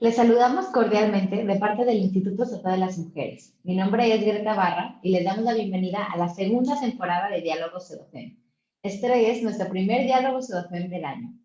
Les saludamos cordialmente de parte del Instituto Estatal de las Mujeres. Mi nombre es Greta Barra y les damos la bienvenida a la segunda temporada de Diálogos Sedofem. Este es nuestro primer Diálogo Sedofem del año.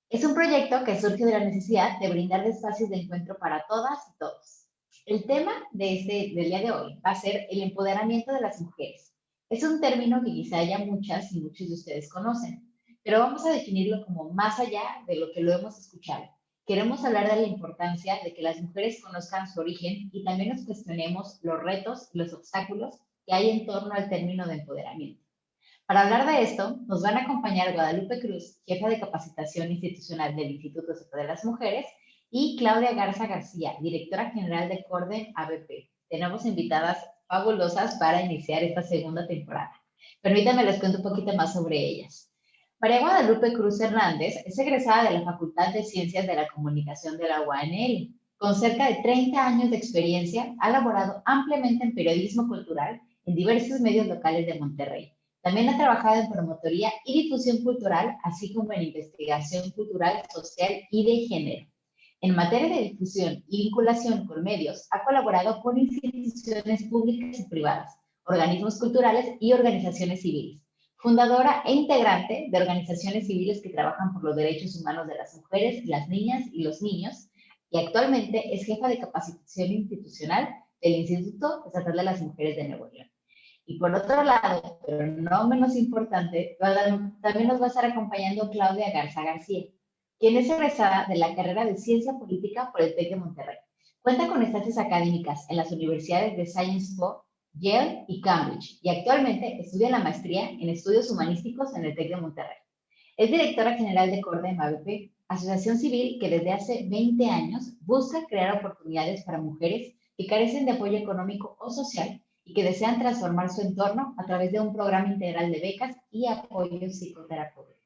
Es un proyecto que surge de la necesidad de brindar espacios de encuentro para todas y todos. El tema del día de hoy va a ser el empoderamiento de las mujeres. Es un término que quizá ya muchas y muchos de ustedes conocen, pero vamos a definirlo como más allá de lo que lo hemos escuchado. Queremos hablar de la importancia de que las mujeres conozcan su origen y también nos cuestionemos los retos y los obstáculos que hay en torno al término de empoderamiento. Para hablar de esto, nos van a acompañar Guadalupe Cruz, jefa de capacitación institucional del Instituto Estatal de las Mujeres, y Claudia Garza García, directora general de Corden ABP. Tenemos invitadas fabulosas para iniciar esta segunda temporada. Permítanme les cuento un poquito más sobre ellas. María Guadalupe Cruz Hernández es egresada de la Facultad de Ciencias de la Comunicación de la UANL. Con cerca de 30 años de experiencia, ha laborado ampliamente en periodismo cultural en diversos medios locales de Monterrey. También ha trabajado en promotoría y difusión cultural, así como en investigación cultural, social y de género. En materia de difusión y vinculación con medios, ha colaborado con instituciones públicas y privadas, organismos culturales y organizaciones civiles. Fundadora e integrante de organizaciones civiles que trabajan por los derechos humanos de las mujeres, las niñas y los niños, y actualmente es jefa de capacitación institucional del Instituto Estatal de las Mujeres de Nuevo León. Y por otro lado, pero no menos importante, también nos va a estar acompañando Claudia Garza García, quien es egresada de la carrera de Ciencia Política por el TEC de Monterrey. Cuenta con estancias académicas en las universidades de Sciences Po, Yale y Cambridge, y actualmente estudia la maestría en Estudios Humanísticos en el TEC de Monterrey. Es directora general de Corden ABP, asociación civil que desde hace 20 años busca crear oportunidades para mujeres que carecen de apoyo económico o social y que desean transformar su entorno a través de un programa integral de becas y apoyo psicoterapéutico.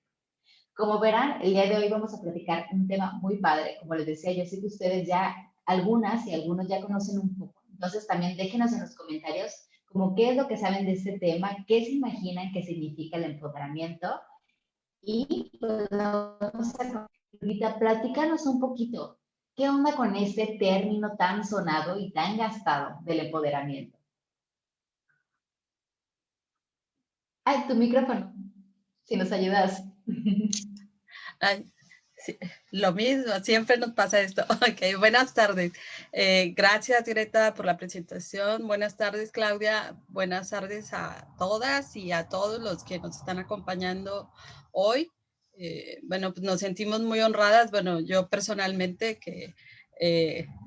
Como verán, el día de hoy vamos a platicar un tema muy padre. Como les decía, yo sé que ustedes ya, algunas y algunos ya conocen un poco. Entonces también déjenos en los comentarios como qué es lo que saben de este tema, qué se imaginan que significa el empoderamiento. Y pues vamos a ahorita platícanos un poquito, ¿qué onda con este término tan sonado y tan gastado del empoderamiento? Ay, tu micrófono, si nos ayudas. Ay, sí, lo mismo, siempre nos pasa esto. Ok, buenas tardes. Gracias, Greta, por la presentación. Buenas tardes, Claudia. Buenas tardes a todas y a todos los que nos están acompañando hoy. Bueno, pues nos sentimos muy honradas. Bueno, yo personalmente que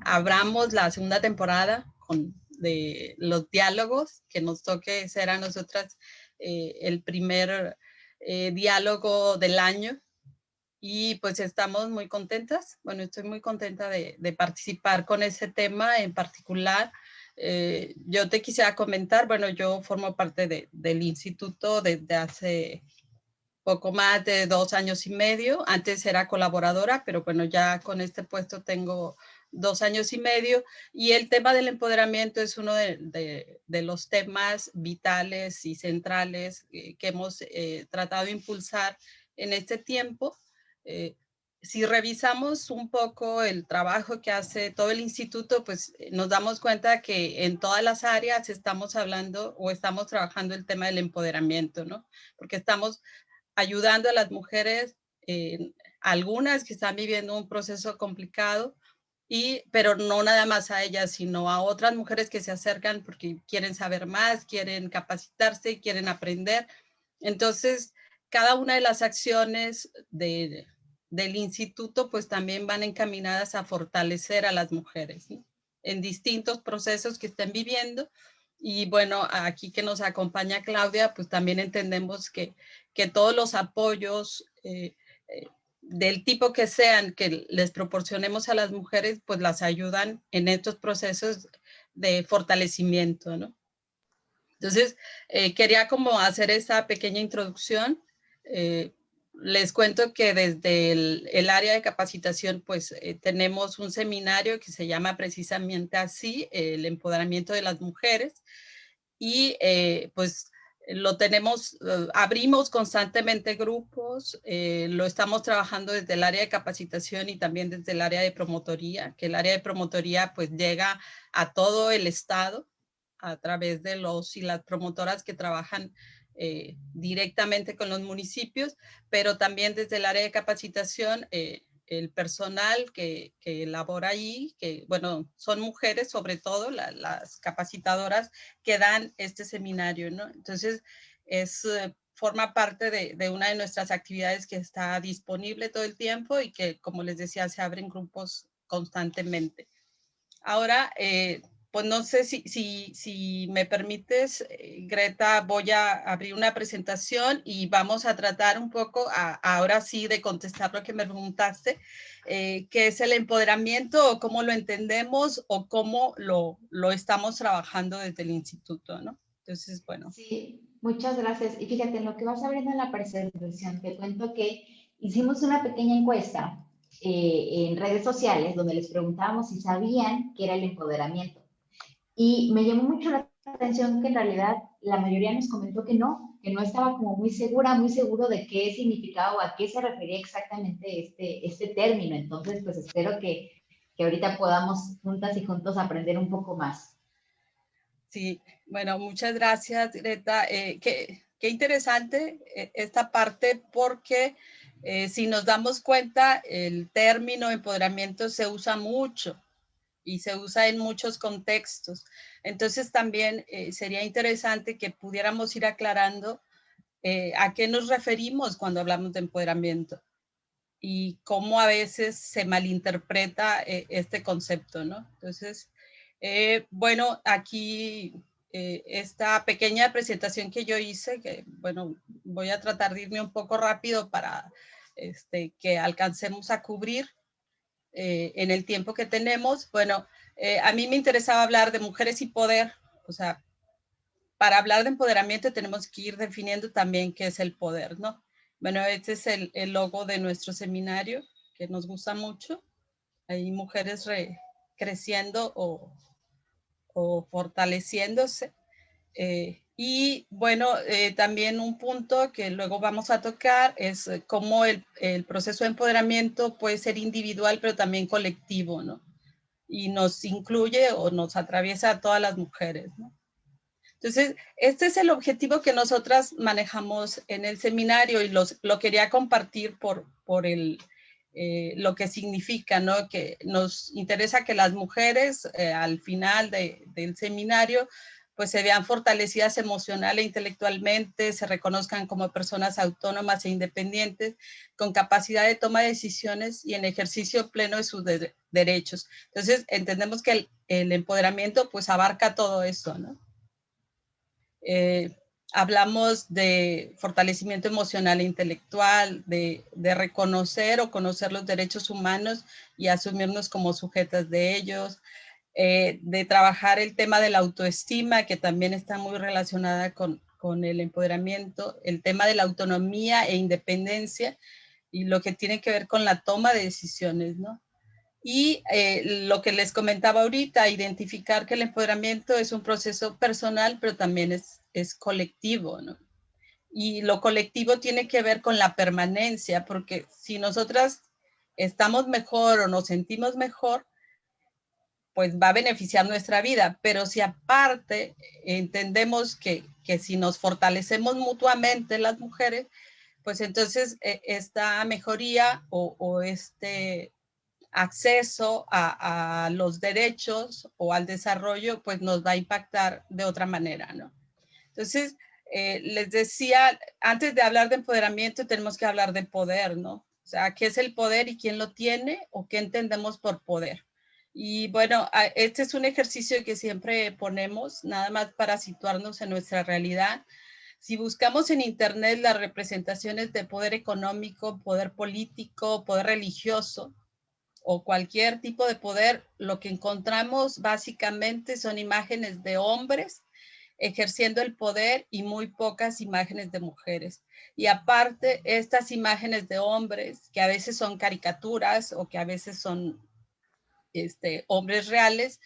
abramos la segunda temporada de los diálogos, que nos toque ser a nosotras el primer diálogo del año. Y pues estamos muy contentas. Bueno, estoy muy contenta de participar con ese tema en particular. Yo te quisiera comentar, bueno, yo formo parte del instituto desde hace poco más de 2 años y medio. Antes era colaboradora, pero bueno, ya con este puesto tengo 2 años y medio. Y el tema del empoderamiento es uno de los temas vitales y centrales que hemos tratado de impulsar en este tiempo. Si revisamos un poco el trabajo que hace todo el instituto, pues nos damos cuenta que en todas las áreas estamos hablando o estamos trabajando el tema del empoderamiento, ¿no? Porque estamos ayudando a las mujeres, algunas que están viviendo un proceso complicado, pero no nada más a ellas, sino a otras mujeres que se acercan porque quieren saber más, quieren capacitarse, quieren aprender. Entonces, cada una de las acciones del instituto pues también van encaminadas a fortalecer a las mujeres, ¿no? En distintos procesos que estén viviendo. Y bueno, aquí que nos acompaña Claudia, pues también entendemos que todos los apoyos del tipo que sean que les proporcionemos a las mujeres, pues las ayudan en estos procesos de fortalecimiento, ¿no? Entonces, quería como hacer esa pequeña introducción. Les cuento que desde el área de capacitación, pues tenemos un seminario que se llama precisamente así, el empoderamiento de las mujeres. Y pues Lo tenemos, abrimos constantemente grupos, lo estamos trabajando desde el área de capacitación y también desde el área de promotoría, que el área de promotoría pues llega a todo el estado a través de los y las promotoras que trabajan directamente con los municipios, pero también desde el área de capacitación, el personal que labora ahí, que bueno, son mujeres sobre todo, las capacitadoras que dan este seminario, ¿no? Entonces, forma parte de una de nuestras actividades que está disponible todo el tiempo y que, como les decía, se abren grupos constantemente. Ahora, pues no sé si me permites, Greta, voy a abrir una presentación y vamos a tratar un poco, ahora sí, de contestar lo que me preguntaste, qué es el empoderamiento o cómo lo entendemos o cómo lo estamos trabajando desde el instituto, ¿no? Entonces, bueno. Sí, muchas gracias. Y fíjate, en lo que vas abriendo en la presentación, te cuento que hicimos una pequeña encuesta en redes sociales donde les preguntábamos si sabían qué era el empoderamiento. Y me llamó mucho la atención que en realidad la mayoría nos comentó que no estaba como muy segura, muy seguro de qué significaba o a qué se refería exactamente este término. Entonces, pues espero que ahorita podamos juntas y juntos aprender un poco más. Sí, bueno, muchas gracias, Greta. Qué interesante esta parte porque si nos damos cuenta, el término empoderamiento se usa mucho y se usa en muchos contextos. Entonces también sería interesante que pudiéramos ir aclarando a qué nos referimos cuando hablamos de empoderamiento y cómo a veces se malinterpreta este concepto, ¿no? Entonces, bueno, aquí esta pequeña presentación que yo hice, que bueno, voy a tratar de irme un poco rápido para que alcancemos a cubrir en el tiempo que tenemos. Bueno, a mí me interesaba hablar de mujeres y poder, o sea, para hablar de empoderamiento tenemos que ir definiendo también qué es el poder, ¿no? Bueno, este es el logo de nuestro seminario, que nos gusta mucho. Hay mujeres creciendo o fortaleciéndose. Y bueno, también un punto que luego vamos a tocar es cómo el proceso de empoderamiento puede ser individual, pero también colectivo, ¿no? Y nos incluye o nos atraviesa a todas las mujeres, ¿no? Entonces, este es el objetivo que nosotras manejamos en el seminario y lo quería compartir por lo que significa, ¿no? Que nos interesa que las mujeres al final del seminario pues se vean fortalecidas emocional e intelectualmente, se reconozcan como personas autónomas e independientes, con capacidad de toma de decisiones y en ejercicio pleno de sus derechos. Entonces, entendemos que el empoderamiento pues abarca todo eso, ¿no? Hablamos de fortalecimiento emocional e intelectual, de reconocer o conocer los derechos humanos y asumirnos como sujetas de ellos, de trabajar el tema de la autoestima, que también está muy relacionada con el empoderamiento, el tema de la autonomía e independencia y lo que tiene que ver con la toma de decisiones, ¿no? Y lo que les comentaba ahorita, identificar que el empoderamiento es un proceso personal, pero también es colectivo, ¿no? Y lo colectivo tiene que ver con la permanencia, porque si nosotras estamos mejor o nos sentimos mejor, pues va a beneficiar nuestra vida. Pero si aparte entendemos que si nos fortalecemos mutuamente las mujeres, pues entonces esta mejoría o este acceso a los derechos o al desarrollo, pues nos va a impactar de otra manera, ¿no? Entonces, les decía, antes de hablar de empoderamiento, tenemos que hablar de poder, ¿no? O sea, ¿qué es el poder y quién lo tiene o qué entendemos por poder? Y bueno, este es un ejercicio que siempre ponemos, nada más para situarnos en nuestra realidad. Si buscamos en Internet las representaciones de poder económico, poder político, poder religioso, o cualquier tipo de poder, lo que encontramos básicamente son imágenes de hombres ejerciendo el poder y muy pocas imágenes de mujeres. Y aparte, estas imágenes de hombres, que a veces son caricaturas o que a veces son hombres reales,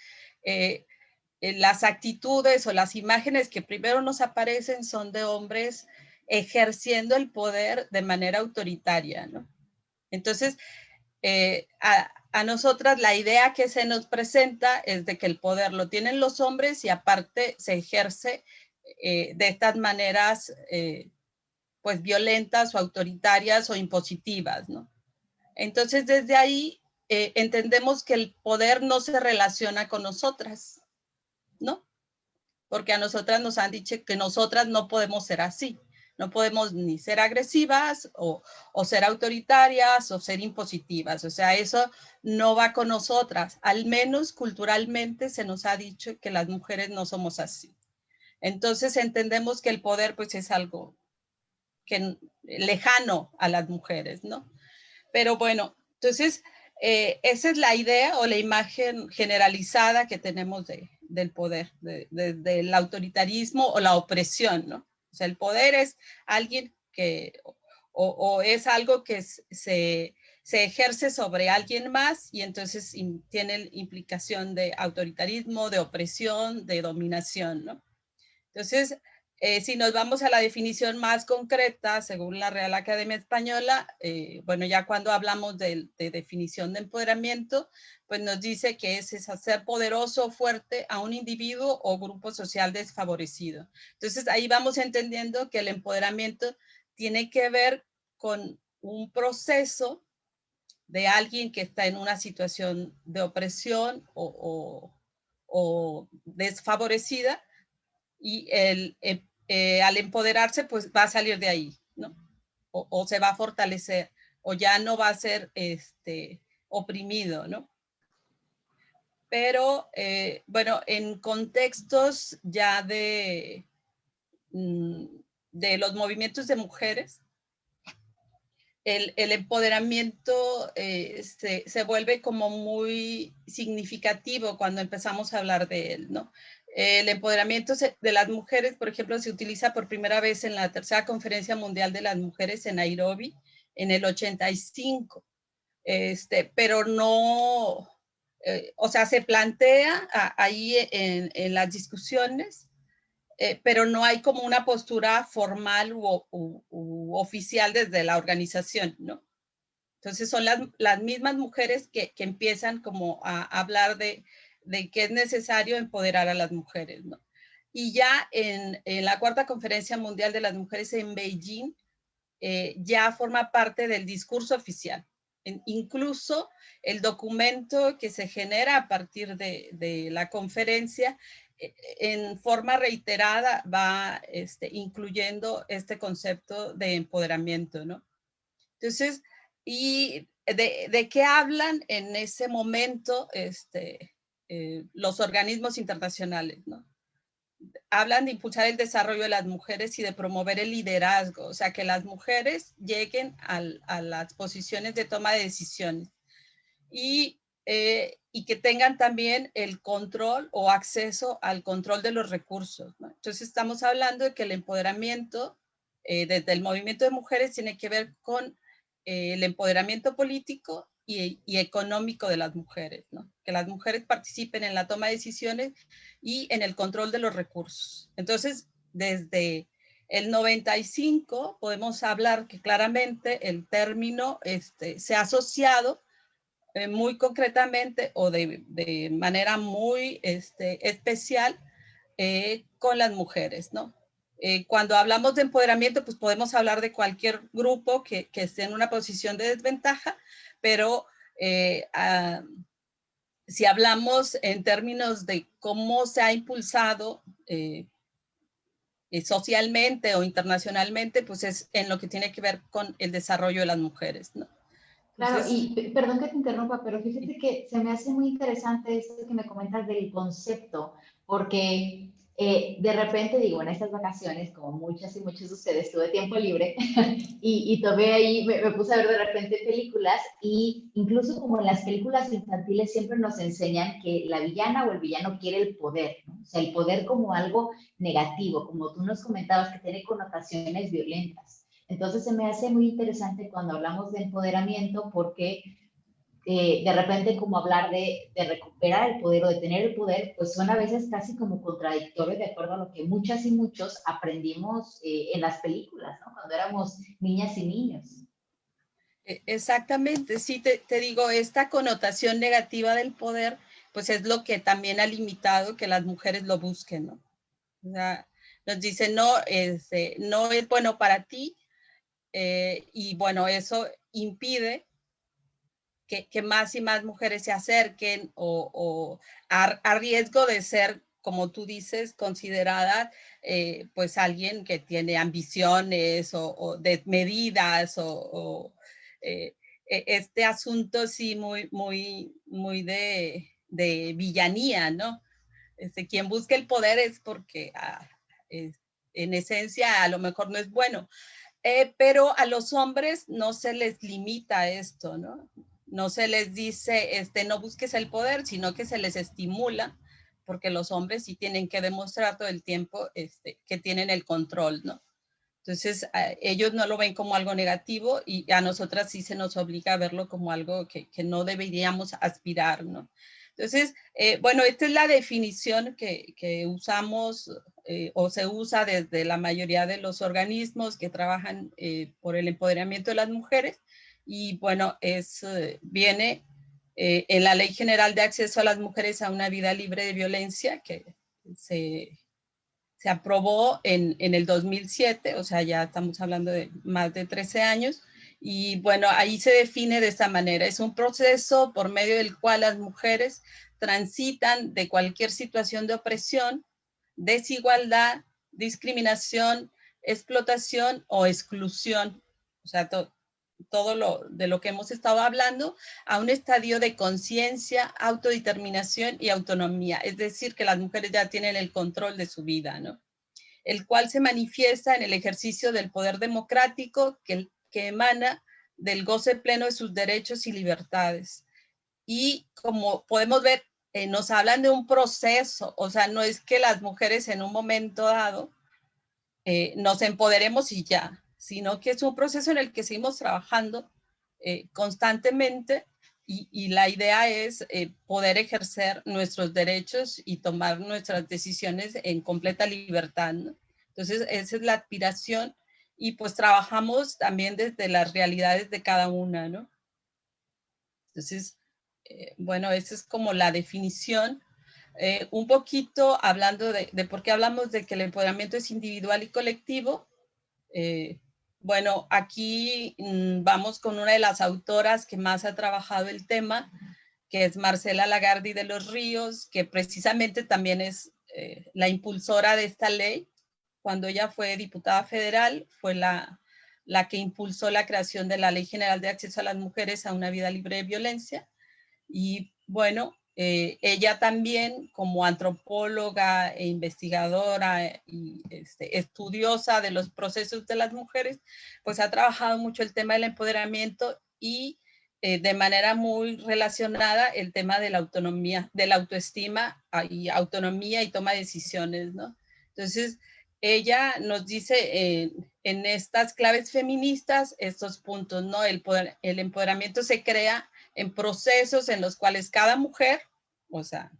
las actitudes o las imágenes que primero nos aparecen son de hombres ejerciendo el poder de manera autoritaria, ¿no? Entonces, a nosotras la idea que se nos presenta es de que el poder lo tienen los hombres y aparte se ejerce de estas maneras pues violentas o autoritarias o impositivas, ¿no? Entonces desde ahí entendemos que el poder no se relaciona con nosotras, ¿no? Porque a nosotras nos han dicho que nosotras no podemos ser así. No podemos ni ser agresivas o ser autoritarias o ser impositivas. O sea, eso no va con nosotras. Al menos culturalmente se nos ha dicho que las mujeres no somos así. Entonces entendemos que el poder pues es algo que, lejano a las mujeres, ¿no? Pero bueno, entonces esa es la idea o la imagen generalizada que tenemos del poder, del autoritarismo o la opresión, ¿no? O sea, el poder es alguien que, o es algo que se ejerce sobre alguien más y entonces tiene implicación de autoritarismo, de opresión, de dominación, ¿no? Entonces, si nos vamos a la definición más concreta, según la Real Academia Española, bueno, ya cuando hablamos de definición de empoderamiento, pues nos dice que es hacer poderoso o fuerte a un individuo o grupo social desfavorecido. Entonces, ahí vamos entendiendo que el empoderamiento tiene que ver con un proceso de alguien que está en una situación de opresión o desfavorecida, y al empoderarse, pues va a salir de ahí, ¿no? O se va a fortalecer, o ya no va a ser oprimido, ¿no? Pero, bueno, en contextos ya de los movimientos de mujeres, el empoderamiento se vuelve como muy significativo cuando empezamos a hablar de él, ¿no? El empoderamiento de las mujeres, por ejemplo, se utiliza por primera vez en la tercera conferencia mundial de las mujeres en Nairobi en el 85, pero no, o sea, se plantea ahí en las discusiones, pero no hay como una postura formal u oficial desde la organización, ¿no? Entonces son las mismas mujeres que empiezan como a hablar de que es necesario empoderar a las mujeres, ¿no? Y ya en la cuarta conferencia mundial de las mujeres en Beijing, ya forma parte del discurso oficial. Incluso el documento que se genera a partir de la conferencia, en forma reiterada va incluyendo este concepto de empoderamiento, ¿no? Entonces, ¿y de qué hablan en ese momento los organismos internacionales, ¿no? Hablan de impulsar el desarrollo de las mujeres y de promover el liderazgo, o sea, que las mujeres lleguen a las posiciones de toma de decisiones y que tengan también el control o acceso al control de los recursos, ¿no? Entonces estamos hablando de que el empoderamiento desde el movimiento de mujeres tiene que ver con el empoderamiento político y económico de las mujeres, ¿no? Que las mujeres participen en la toma de decisiones y en el control de los recursos. Entonces, desde el 95 podemos hablar que claramente el término se ha asociado muy concretamente o de manera muy especial con las mujeres, ¿no? Cuando hablamos de empoderamiento, pues podemos hablar de cualquier grupo que esté en una posición de desventaja, pero si hablamos en términos de cómo se ha impulsado socialmente o internacionalmente, pues es en lo que tiene que ver con el desarrollo de las mujeres, ¿no? Claro, Entonces, y perdón que te interrumpa, pero fíjate que se me hace muy interesante esto que me comentas del concepto, porque de repente digo, en estas vacaciones, como muchas y muchos de ustedes, tuve tiempo libre y tomé ahí, me puse a ver de repente películas y incluso como en las películas infantiles siempre nos enseñan que la villana o el villano quiere el poder, ¿no? O sea, el poder como algo negativo, como tú nos comentabas, que tiene connotaciones violentas. Entonces se me hace muy interesante cuando hablamos de empoderamiento porque de repente como hablar de recuperar el poder o de tener el poder, pues suena a veces casi como contradictorio de acuerdo a lo que muchas y muchos aprendimos en las películas, ¿no? Cuando éramos niñas y niños. Exactamente, sí, te digo, esta connotación negativa del poder, pues es lo que también ha limitado que las mujeres lo busquen, ¿no? O sea, nos dicen, no, no es bueno para ti, y bueno, eso impide que más y más mujeres se acerquen o a riesgo de ser, como tú dices, considerada pues alguien que tiene ambiciones o desmedidas este asunto sí muy de villanía, ¿no? Quien busca el poder es porque en esencia a lo mejor no es bueno. Pero a los hombres no se les limita esto, ¿no? No se les dice, no busques el poder, sino que se les estimula, porque los hombres sí tienen que demostrar todo el tiempo que tienen el control, ¿no? Entonces, ellos no lo ven como algo negativo y a nosotras sí se nos obliga a verlo como algo que no deberíamos aspirar, ¿no? Entonces, bueno, esta es la definición que usamos o se usa desde la mayoría de los organismos que trabajan por el empoderamiento de las mujeres y bueno, viene en la Ley General de Acceso a las Mujeres a una Vida Libre de Violencia que se aprobó en el 2007, o sea, ya estamos hablando de más de 13 años, y bueno, ahí se define de esta manera. Es un proceso por medio del cual las mujeres transitan de cualquier situación de opresión, desigualdad, discriminación, explotación o exclusión, o sea, todo de lo que hemos estado hablando, a un estadio de conciencia, autodeterminación y autonomía. Es decir, que las mujeres ya tienen el control de su vida, ¿no? El cual se manifiesta en el ejercicio del poder democrático que emana del goce pleno de sus derechos y libertades. Y como podemos ver, nos hablan de un proceso, o sea, no es que las mujeres en un momento dado nos empoderemos y ya, sino que es un proceso en el que seguimos trabajando constantemente y la idea es poder ejercer nuestros derechos y tomar nuestras decisiones en completa libertad, ¿no? Entonces, esa es la aspiración y pues trabajamos también desde las realidades de cada una, ¿no? Entonces, bueno, esa es como la definición. Un poquito hablando de por qué hablamos de que el empoderamiento es individual y colectivo. Eh, bueno, aquí vamos con una de las autoras que más ha trabajado el tema, que es Marcela Lagarde de los Ríos, que precisamente también es la impulsora de esta ley. Cuando ella fue diputada federal, fue la que impulsó la creación de la Ley General de Acceso a las Mujeres a una Vida Libre de Violencia. Y bueno, ella también como antropóloga e investigadora y estudiosa de los procesos de las mujeres, pues ha trabajado mucho el tema del empoderamiento y de manera muy relacionada el tema de la autonomía, de la autoestima y autonomía y toma de decisiones, ¿no? Entonces, ella nos dice en estas claves feministas estos puntos, ¿no? El empoderamiento se crea en procesos en los cuales cada mujer, o sea,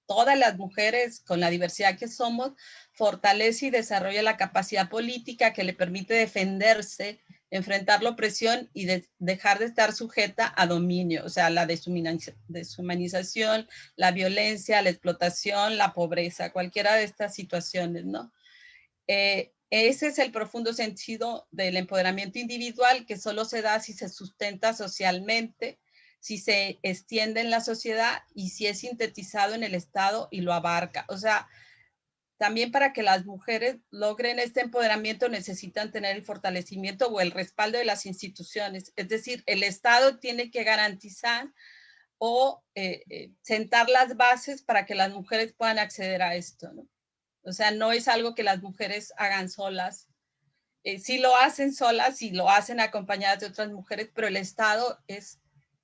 todas las mujeres con la diversidad que somos, fortalece y desarrolla la capacidad política que le permite defenderse, enfrentar la opresión y dejar de estar sujeta a dominio, o sea, la deshumanización, la violencia, la explotación, la pobreza, cualquiera de estas situaciones, ¿no? Ese es el profundo sentido del empoderamiento individual que solo se da si se sustenta socialmente, si se extiende en la sociedad y si es sintetizado en el Estado y lo abarca. O sea, también para que las mujeres logren este empoderamiento necesitan tener el fortalecimiento o el respaldo de las instituciones. Es decir, el Estado tiene que garantizar o sentar las bases para que las mujeres puedan acceder a esto, ¿no? O sea, no es algo que las mujeres hagan solas. Sí lo hacen solas y lo hacen acompañadas de otras mujeres, pero el Estado es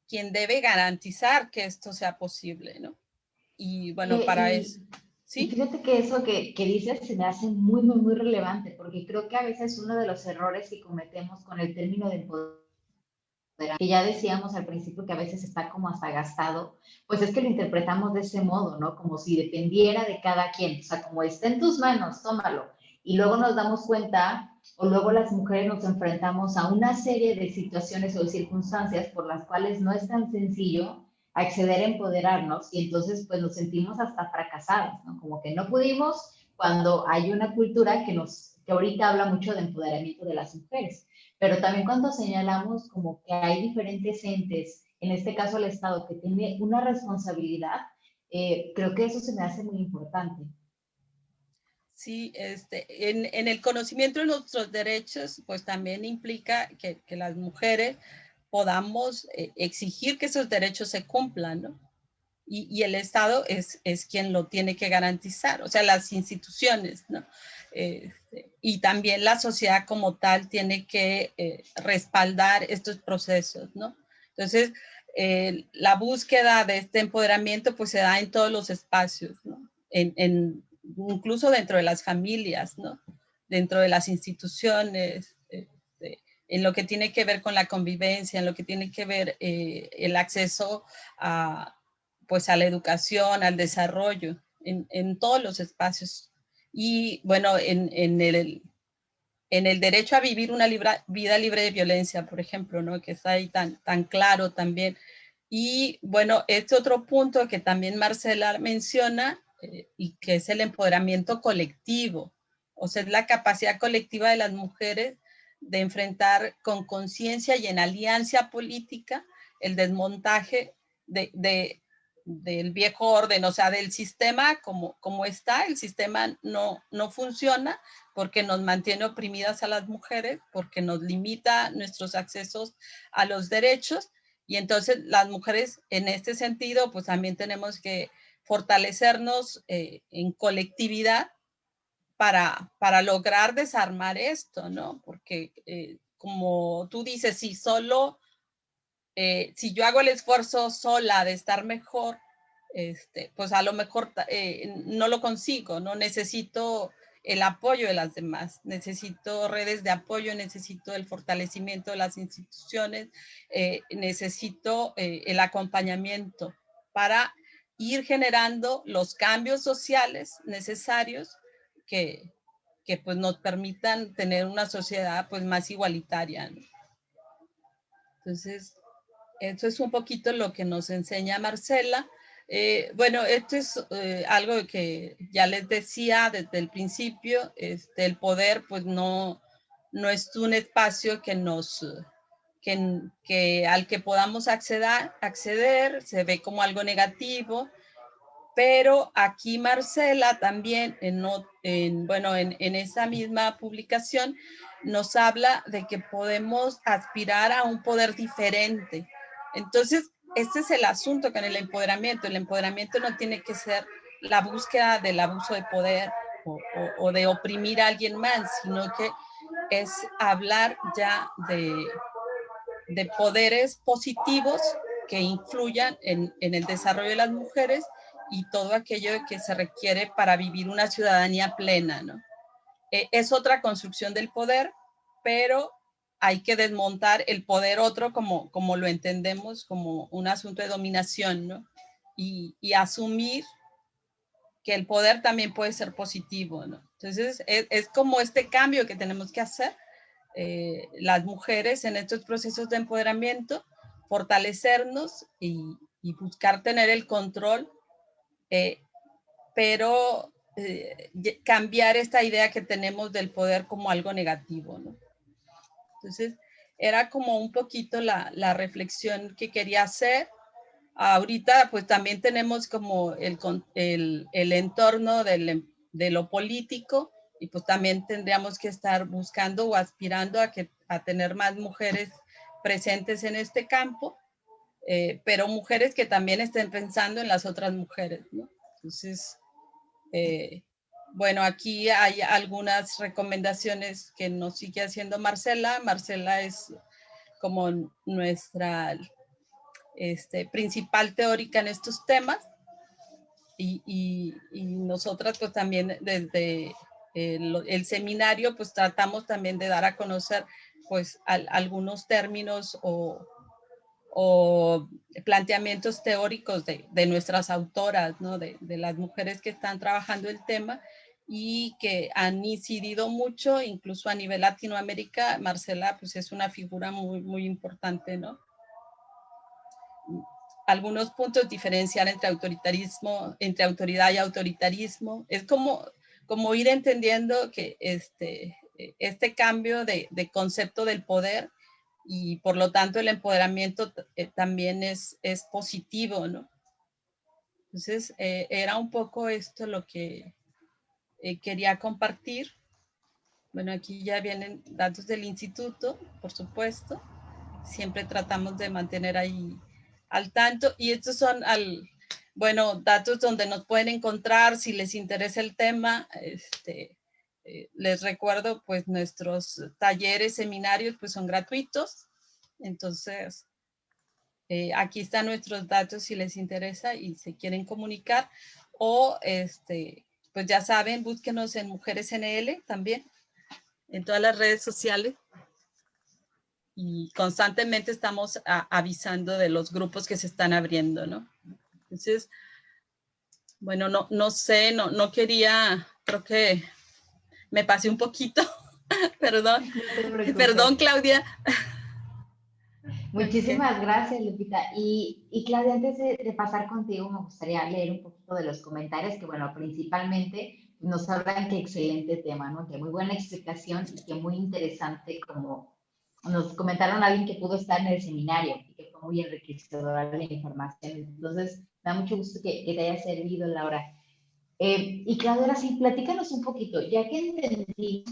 quien debe garantizar que esto sea posible, ¿no? Y bueno, para eso, Y ¿sí? fíjate que eso que dices se me hace muy, muy, muy relevante, porque creo que a veces uno de los errores que cometemos con el término de que ya decíamos al principio que a veces está como hasta gastado, pues es que lo interpretamos de ese modo, ¿no? Como si dependiera de cada quien, o sea, como está en tus manos, tómalo. Y luego nos damos cuenta, o luego las mujeres nos enfrentamos a una serie de situaciones o de circunstancias por las cuales no es tan sencillo acceder a empoderarnos y entonces pues nos sentimos hasta fracasadas, ¿no? Como que no pudimos cuando hay una cultura que ahorita habla mucho de empoderamiento de las mujeres. Pero también cuando señalamos como que hay diferentes entes, en este caso el Estado, que tiene una responsabilidad, creo que eso se me hace muy importante. Sí, en el conocimiento de nuestros derechos, pues también implica que las mujeres podamos exigir que esos derechos se cumplan, ¿no? Y el Estado es quien lo tiene que garantizar, o sea, las instituciones, ¿no? Y también la sociedad como tal tiene que respaldar estos procesos, ¿no? Entonces, la búsqueda de este empoderamiento pues se da en todos los espacios, ¿no? Incluso dentro de las familias, ¿no? Dentro de las instituciones, en lo que tiene que ver con la convivencia, en lo que tiene que ver el acceso pues a la educación, al desarrollo, en todos los espacios. Y bueno, en el derecho a vivir una vida libre de violencia, por ejemplo, ¿no? Que está ahí tan claro también. Y bueno, este otro punto que también Marcela menciona y que es el empoderamiento colectivo, o sea, es la capacidad colectiva de las mujeres de enfrentar con conciencia y en alianza política el desmontaje del viejo orden, o sea, del sistema como está, el sistema no funciona porque nos mantiene oprimidas a las mujeres, porque nos limita nuestros accesos a los derechos. Y entonces las mujeres en este sentido, pues también tenemos que fortalecernos en colectividad para lograr desarmar esto, ¿no? Porque como tú dices, si yo hago el esfuerzo sola de estar mejor, pues a lo mejor no lo consigo, no necesito el apoyo de las demás, necesito redes de apoyo, necesito el fortalecimiento de las instituciones, necesito el acompañamiento para ir generando los cambios sociales necesarios que, que pues nos permitan tener una sociedad pues más igualitaria, ¿no? Entonces, eso es un poquito lo que nos enseña Marcela. Bueno, esto es algo que ya les decía desde el principio, el poder pues no es un espacio al que podamos acceder, se ve como algo negativo, pero aquí Marcela también, en esa misma publicación, nos habla de que podemos aspirar a un poder diferente. Entonces, este es el asunto con el empoderamiento. El empoderamiento no tiene que ser la búsqueda del abuso de poder o de oprimir a alguien más, sino que es hablar ya de poderes positivos que influyan en el desarrollo de las mujeres y todo aquello que se requiere para vivir una ciudadanía plena, ¿no? Es otra construcción del poder, pero hay que desmontar el poder otro como lo entendemos, como un asunto de dominación, ¿no? Y asumir que el poder también puede ser positivo, ¿no? Entonces, es como este cambio que tenemos que hacer las mujeres en estos procesos de empoderamiento, fortalecernos y buscar tener el control, pero cambiar esta idea que tenemos del poder como algo negativo, ¿no? Entonces, era como un poquito la reflexión que quería hacer. Ahorita, pues también tenemos como el entorno de lo político y pues también tendríamos que estar buscando o aspirando a tener más mujeres presentes en este campo, pero mujeres que también estén pensando en las otras mujeres, ¿no? Entonces, bueno, aquí hay algunas recomendaciones que nos sigue haciendo Marcela. Marcela es como nuestra principal teórica en estos temas y nosotras pues también desde el seminario pues tratamos también de dar a conocer pues algunos términos o planteamientos teóricos de nuestras autoras, ¿no? De las mujeres que están trabajando el tema y que han incidido mucho, incluso a nivel Latinoamérica. Marcela, pues es una figura muy, muy importante, ¿no? Algunos puntos diferenciar entre autoritarismo, entre autoridad y autoritarismo. Es como ir entendiendo que este cambio de concepto del poder y por lo tanto el empoderamiento también es positivo, ¿no? Entonces, era un poco esto lo que quería compartir. Bueno, aquí ya vienen datos del instituto, por supuesto. Siempre tratamos de mantener ahí al tanto. Y estos son, bueno, datos donde nos pueden encontrar si les interesa el tema. Les recuerdo, pues nuestros talleres, seminarios, pues son gratuitos. Entonces, aquí están nuestros datos si les interesa y se quieren comunicar. O, pues ya saben, búsquenos en Mujeres NL también, en todas las redes sociales. Y constantemente estamos avisando de los grupos que se están abriendo, ¿no? Entonces, bueno, no sé, no quería, creo que me pasé un poquito, perdón, No perdón, Claudia. Muchísimas gracias, Lupita. Y Claudia, antes de pasar contigo, me gustaría leer un poquito de los comentarios que, bueno, principalmente nos hablan que excelente tema, ¿no? Que muy buena explicación y que muy interesante, como nos comentaron a alguien que pudo estar en el seminario y que fue muy enriquecedora la información. Entonces, me da mucho gusto que te haya servido, Laura. Y Claudia, ahora sí, platícanos un poquito, ya que entendí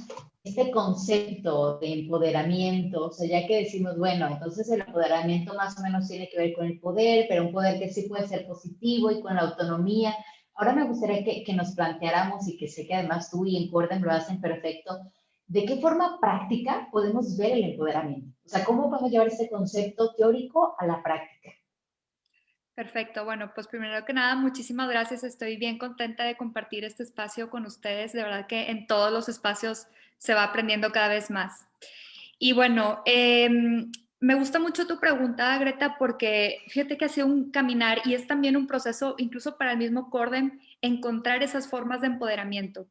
este concepto de empoderamiento, o sea, ya que decimos, bueno, entonces el empoderamiento más o menos tiene que ver con el poder, pero un poder que sí puede ser positivo y con la autonomía. Ahora me gustaría que nos planteáramos y que sé que además tú y en Corden lo hacen perfecto, ¿de qué forma práctica podemos ver el empoderamiento? O sea, ¿cómo podemos llevar este concepto teórico a la práctica? Perfecto. Bueno, pues primero que nada, muchísimas gracias. Estoy bien contenta de compartir este espacio con ustedes. De verdad que en todos los espacios se va aprendiendo cada vez más. Y bueno, me gusta mucho tu pregunta, Greta, porque fíjate que ha sido un caminar y es también un proceso, incluso para el mismo Corden, encontrar esas formas de empoderamiento.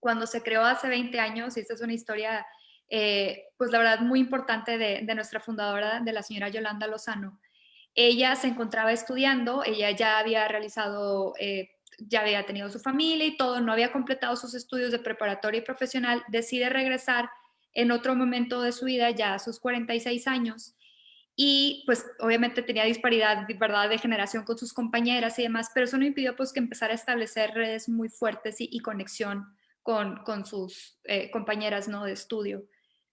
Cuando se creó hace 20 años, y esta es una historia, pues la verdad, muy importante de nuestra fundadora, de la señora Yolanda Lozano. Ella se encontraba estudiando, ella ya había realizado, ya había tenido su familia y todo, no había completado sus estudios de preparatoria y profesional, decide regresar en otro momento de su vida, ya a sus 46 años, y pues obviamente tenía disparidad, ¿verdad?, de generación con sus compañeras y demás, pero eso no impidió pues que empezara a establecer redes muy fuertes y conexión con sus compañeras, ¿no?, de estudio.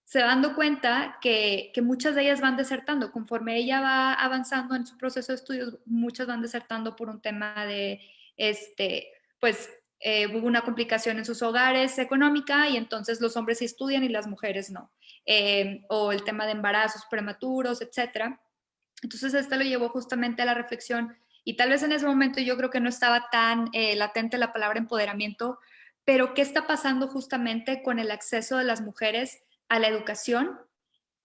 Se va dando cuenta que muchas de ellas van desertando. Conforme ella va avanzando en su proceso de estudios, muchas van desertando por un tema de, pues, hubo una complicación en sus hogares económica y entonces los hombres sí estudian y las mujeres no. O el tema de embarazos prematuros, etcétera. Entonces esto lo llevó justamente a la reflexión y tal vez en ese momento yo creo que no estaba tan latente la palabra empoderamiento, pero ¿qué está pasando justamente con el acceso de las mujeres a la educación?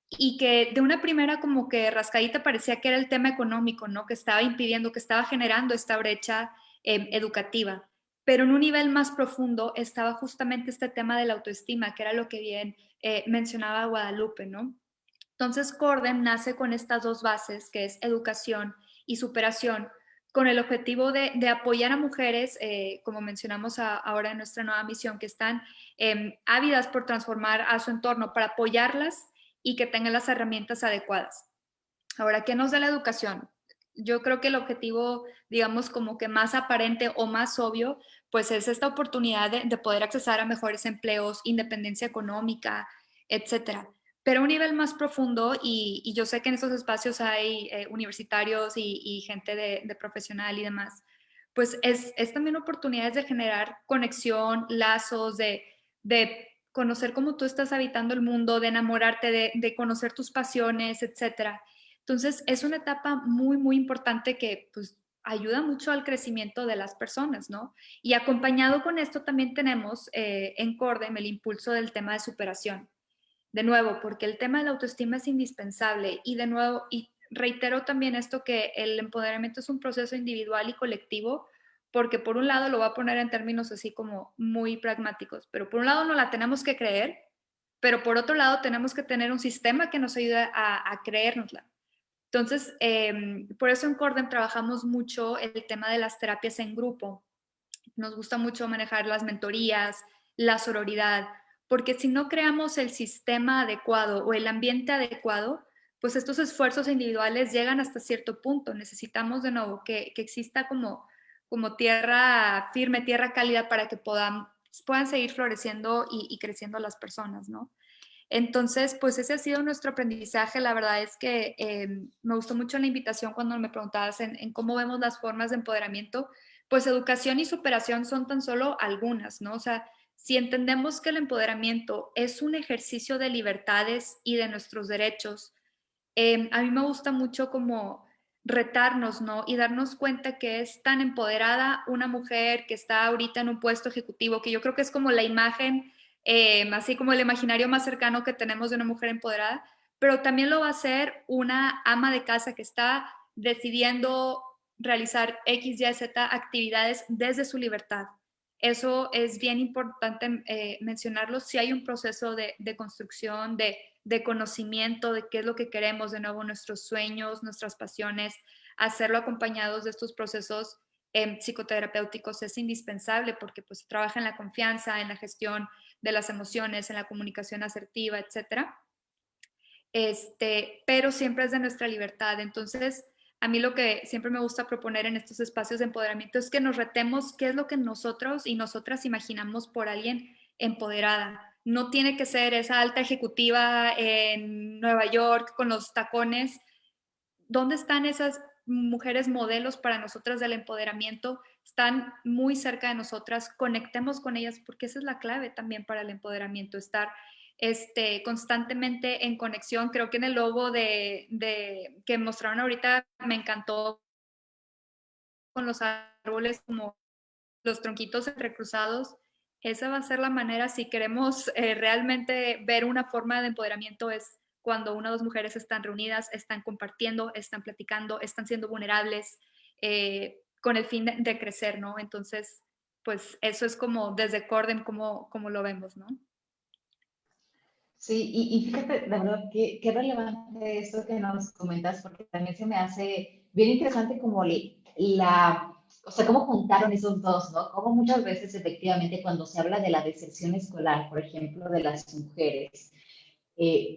Y que de una primera como que rascadita parecía que era el tema económico, ¿no? Que estaba impidiendo, que estaba generando esta brecha educativa. Pero en un nivel más profundo estaba justamente este tema de la autoestima, que era lo que bien mencionaba Guadalupe, ¿no? Entonces, Corden nace con estas dos bases, que es educación y superación, con el objetivo de apoyar a mujeres, como mencionamos ahora en nuestra nueva misión, que están ávidas por transformar a su entorno, para apoyarlas y que tengan las herramientas adecuadas. Ahora, ¿qué nos da la educación? Yo creo que el objetivo, digamos, como que más aparente o más obvio, pues es esta oportunidad de poder accesar a mejores empleos, independencia económica, etcétera. Pero a un nivel más profundo, y yo sé que en estos espacios hay universitarios y gente de profesional y demás, pues es también oportunidades de generar conexión, lazos, de conocer cómo tú estás habitando el mundo, de enamorarte, de conocer tus pasiones, etcétera. Entonces, es una etapa muy, muy importante que pues ayuda mucho al crecimiento de las personas, ¿no? Y acompañado con esto también tenemos en Cordem el impulso del tema de superación. De nuevo, porque el tema de la autoestima es indispensable y de nuevo, y reitero también esto, que el empoderamiento es un proceso individual y colectivo, porque por un lado lo voy a poner en términos así como muy pragmáticos, pero por un lado no la tenemos que creer, pero por otro lado tenemos que tener un sistema que nos ayude a creérnosla. Entonces, por eso en Cordem trabajamos mucho el tema de las terapias en grupo. Nos gusta mucho manejar las mentorías, la sororidad, porque si no creamos el sistema adecuado o el ambiente adecuado, pues estos esfuerzos individuales llegan hasta cierto punto. Necesitamos de nuevo que exista como tierra firme, tierra cálida para que puedan seguir floreciendo y creciendo las personas, ¿no? Entonces, pues ese ha sido nuestro aprendizaje. La verdad es que me gustó mucho la invitación cuando me preguntabas en cómo vemos las formas de empoderamiento. Pues educación y superación son tan solo algunas, ¿no? O sea, si entendemos que el empoderamiento es un ejercicio de libertades y de nuestros derechos, a mí me gusta mucho como retarnos, ¿no? Y darnos cuenta que es tan empoderada una mujer que está ahorita en un puesto ejecutivo, que yo creo que es como la imagen, así como el imaginario más cercano que tenemos de una mujer empoderada, pero también lo va a hacer una ama de casa que está decidiendo realizar X, Y, Z actividades desde su libertad. Eso es bien importante mencionarlo. Si hay un proceso de construcción, de conocimiento de qué es lo que queremos, de nuevo nuestros sueños, nuestras pasiones, hacerlo acompañados de estos procesos psicoterapéuticos es indispensable porque pues se trabaja en la confianza, en la gestión de las emociones, en la comunicación asertiva, etcétera. Pero siempre es de nuestra libertad. Entonces, a mí lo que siempre me gusta proponer en estos espacios de empoderamiento es que nos retemos qué es lo que nosotros y nosotras imaginamos por alguien empoderada. No tiene que ser esa alta ejecutiva en Nueva York con los tacones. ¿Dónde están esas mujeres modelos para nosotras del empoderamiento? Están muy cerca de nosotras, conectemos con ellas porque esa es la clave también para el empoderamiento, estar constantemente en conexión. Creo que en el logo que mostraron ahorita me encantó con los árboles como los tronquitos entrecruzados. Esa va a ser la manera, si queremos realmente ver una forma de empoderamiento, es cuando una o dos mujeres están reunidas, están compartiendo, están platicando, están siendo vulnerables, con el fin de crecer, ¿no? Entonces, pues eso es como desde Cordem, como lo vemos, ¿no? Sí, y fíjate, la verdad, qué relevante esto que nos comentas, porque también se me hace bien interesante como o sea, cómo juntaron esos dos, ¿no? Como muchas veces efectivamente cuando se habla de la deserción escolar, por ejemplo, de las mujeres,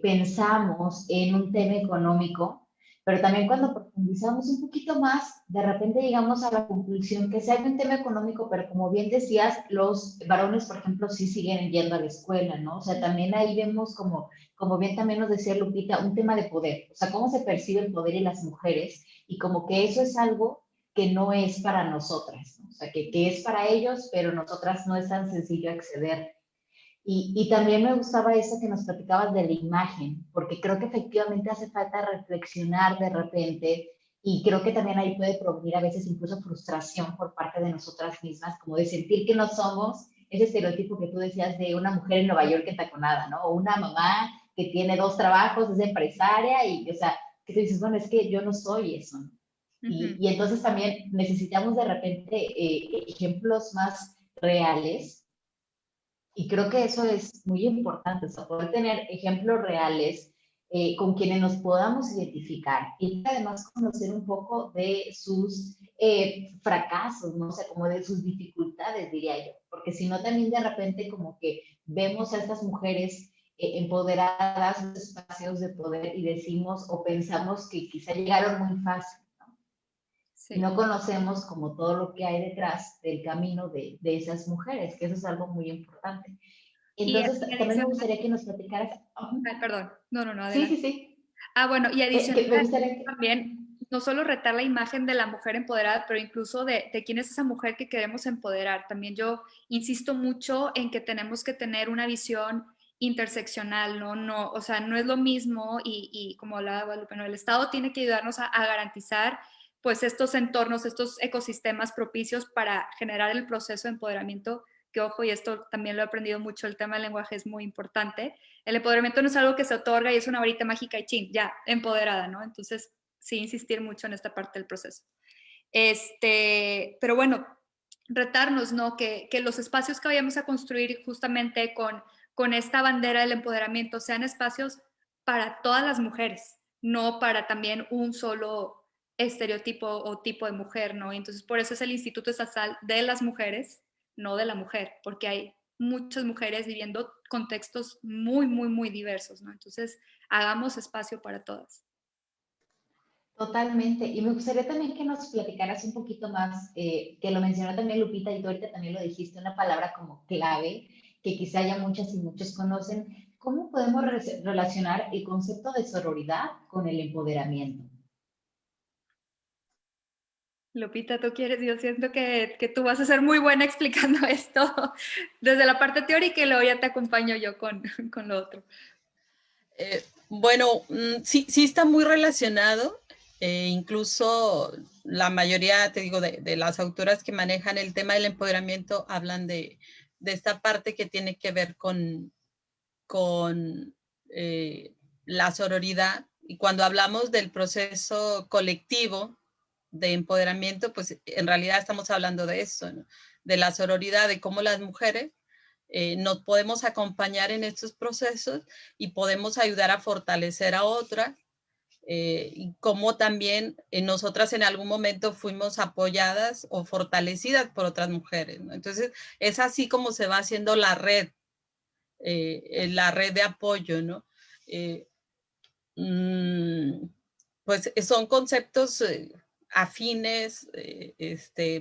pensamos en un tema económico, pero también cuando profundizamos un poquito más, de repente llegamos a la conclusión que sí hay un tema económico, pero como bien decías, los varones, por ejemplo, sí siguen yendo a la escuela, ¿no? O sea, también ahí vemos como bien también nos decía Lupita, un tema de poder, o sea, cómo se percibe el poder en las mujeres y como que eso es algo que no es para nosotras, ¿no? O sea, que es para ellos, pero nosotras no es tan sencillo acceder. Y también me gustaba eso que nos platicabas de la imagen, porque creo que efectivamente hace falta reflexionar de repente y creo que también ahí puede provenir a veces incluso frustración por parte de nosotras mismas, como de sentir que no somos ese estereotipo que tú decías de una mujer en Nueva York entaconada, ¿no? O una mamá que tiene dos trabajos, es empresaria y, o sea, que tú dices, bueno, es que yo no soy eso, ¿no? Y entonces también necesitamos de repente ejemplos más reales y creo que eso es muy importante, o sea, poder tener ejemplos reales con quienes nos podamos identificar y además conocer un poco de sus fracasos, ¿no? O sea, como de sus dificultades, diría yo, porque si no también de repente como que vemos a estas mujeres empoderadas en espacios de poder y decimos o pensamos que quizá llegaron muy fácil. Y Sí. no conocemos como todo lo que hay detrás del camino de esas mujeres, que eso es algo muy importante. Y Entonces, también me adicional, gustaría que nos platicaras. ay, perdón, no, Sí, sí, adelante. sí. Ah, bueno, y adicional Que me gustaría que. también, no solo retar la imagen de la mujer empoderada, pero incluso de quién es esa mujer que queremos empoderar. También yo insisto mucho en que tenemos que tener una visión interseccional, ¿no? No, o sea, no es lo mismo y como hablaba Guadalupe, ¿no? El Estado tiene que ayudarnos a garantizar pues estos entornos, estos ecosistemas propicios para generar el proceso de empoderamiento, que ojo, y esto también lo he aprendido mucho, el tema del lenguaje es muy importante. El empoderamiento no es algo que se otorga y es una varita mágica y chin, ya, empoderada, ¿no? Entonces, sí insistir mucho en esta parte del proceso. Pero bueno, retarnos, ¿no? Que los espacios que vayamos a construir justamente con esta bandera del empoderamiento sean espacios para todas las mujeres, no para también un solo estereotipo o tipo de mujer, ¿no? Y entonces por eso es el Instituto Estatal de las Mujeres, no de la mujer, porque hay muchas mujeres viviendo contextos muy, muy, muy diversos, ¿no? Entonces, hagamos espacio para todas. Totalmente. Y me gustaría también que nos platicaras un poquito más, que lo mencionó también Lupita y tú ahorita también lo dijiste, una palabra como clave, que quizá ya muchas y muchos conocen. ¿Cómo podemos relacionar el concepto de sororidad con el empoderamiento? Lupita, tú quieres, yo siento que tú vas a ser muy buena explicando esto desde la parte teórica y luego ya te acompaño yo con lo otro. Bueno, sí, sí está muy relacionado. Incluso la mayoría, te digo, de las autoras que manejan el tema del empoderamiento hablan de esta parte que tiene que ver con la sororidad. Y cuando hablamos del proceso colectivo de empoderamiento, pues en realidad estamos hablando de eso, ¿no? De la sororidad, de cómo las mujeres nos podemos acompañar en estos procesos y podemos ayudar a fortalecer a otras, y cómo también nosotras en algún momento fuimos apoyadas o fortalecidas por otras mujeres, ¿no? Entonces, es así como se va haciendo la red de apoyo, ¿no? Pues son conceptos afines,